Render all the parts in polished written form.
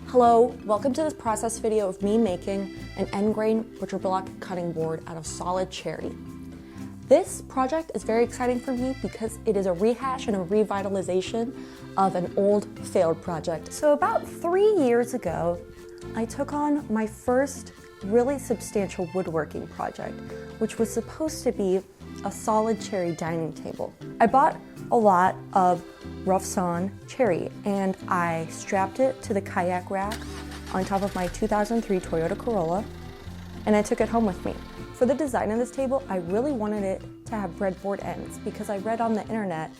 Hello, welcome to this process video of me making an end grain butcher block cutting board out of solid cherry. This project is very exciting for me because it is a rehash and a revitalization of an old failed project. So about 3 years ago, I took on my first really substantial woodworking project, which was supposed to be a solid cherry dining table. I bought a lot of rough sawn cherry and I strapped it to the kayak rack on top of my 2003 Toyota Corolla, and I took it home with me. For the design of this table, I really wanted it to have breadboard ends because I read on the internet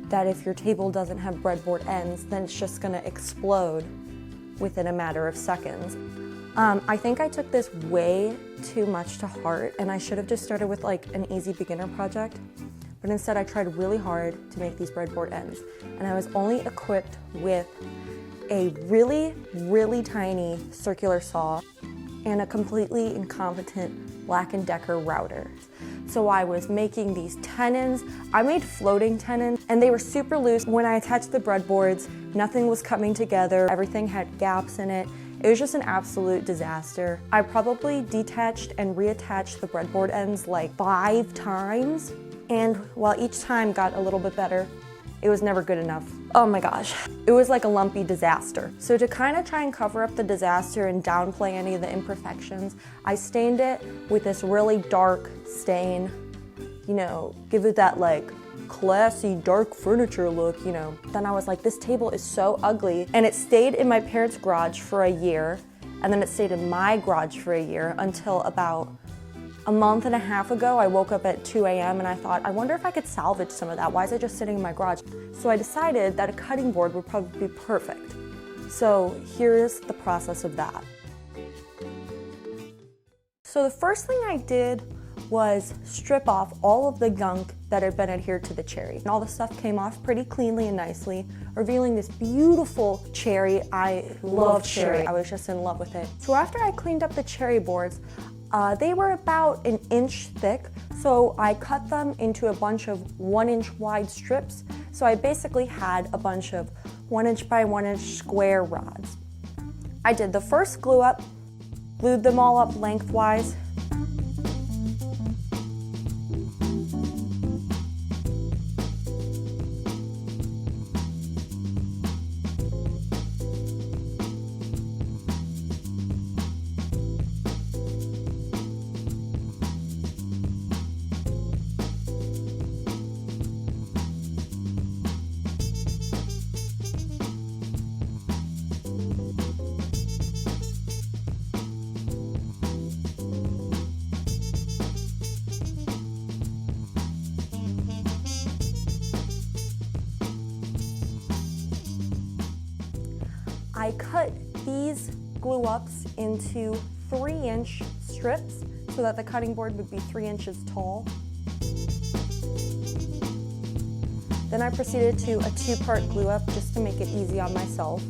that if your table doesn't have breadboard ends, then it's just gonna explode within a matter of seconds. I think I took this way too much to heart, and I should have just started with like an easy beginner project, but instead I tried really hard to make these breadboard ends, and I was only equipped with a really tiny circular saw and a completely incompetent Black & Decker router. So I was making these tenons. I made floating tenons and they were super loose. When I attached the breadboards, nothing was coming together. Everything had gaps in it. It was just an absolute disaster. I probably detached and reattached the breadboard ends like 5 times. And while each time got a little bit better, it was never good enough. Oh my gosh, it was like a lumpy disaster. So to kind of try and cover up the disaster and downplay any of the imperfections, I stained it with this really dark stain, you know, give it that like classy dark furniture look, you know. Then I was like, this table is so ugly. And it stayed in my parents' garage for a year, and then it stayed in my garage for a year until about a month and a half ago. I woke up at 2 a.m. and I thought, I wonder if I could salvage some of that. Why is it just sitting in my garage? So I decided that a cutting board would probably be perfect. So here's the process of that. So the first thing I did was strip off all of the gunk that had been adhered to the cherry. And all the stuff came off pretty cleanly and nicely, revealing this beautiful cherry. I love cherry. I was just in love with it. So after I cleaned up the cherry boards, they were about 1 inch thick, so I cut them into a bunch of 1 inch wide strips. So I basically had a bunch of 1 inch by 1 inch square rods. I did the first glue up, glued them all up lengthwise. I cut these glue ups into 3 inch strips so that the cutting board would be 3 inches tall. Then I proceeded to a 2-part glue up just to make it easy on myself.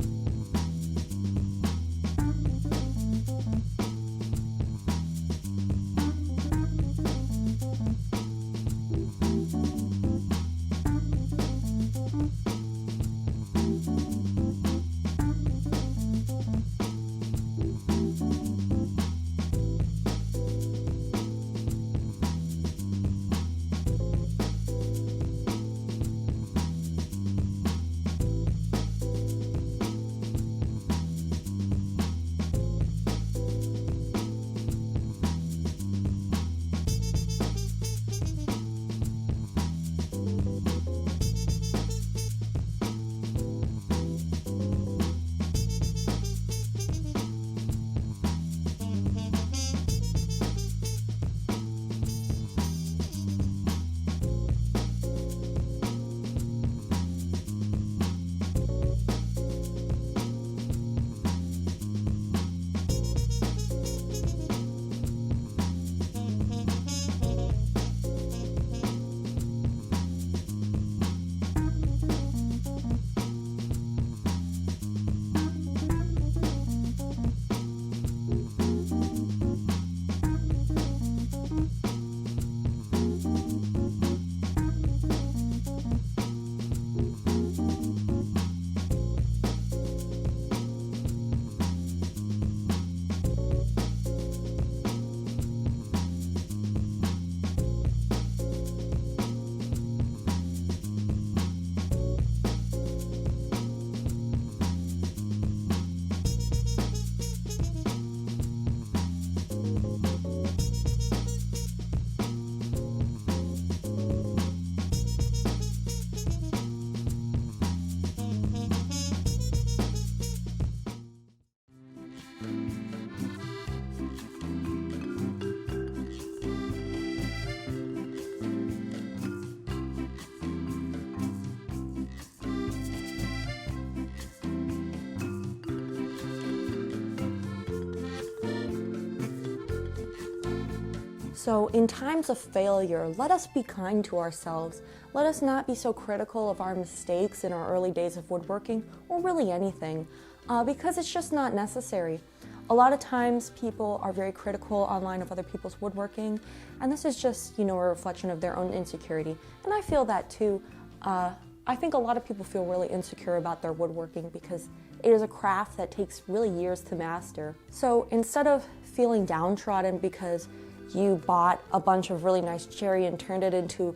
So in times of failure, let us be kind to ourselves. Let us not be so critical of our mistakes in our early days of woodworking, or really anything, because it's just not necessary. A lot of times people are very critical online of other people's woodworking, and this is just, a reflection of their own insecurity. And I feel that too. I think a lot of people feel really insecure about their woodworking because it is a craft that takes really years to master. So instead of feeling downtrodden because you bought a bunch of really nice cherry and turned it into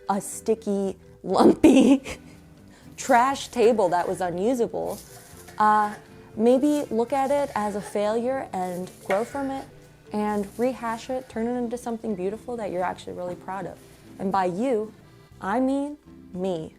a sticky, lumpy trash table that was unusable, maybe look at it as a failure and grow from it and rehash it, turn it into something beautiful that you're actually really proud of. And by you, I mean me.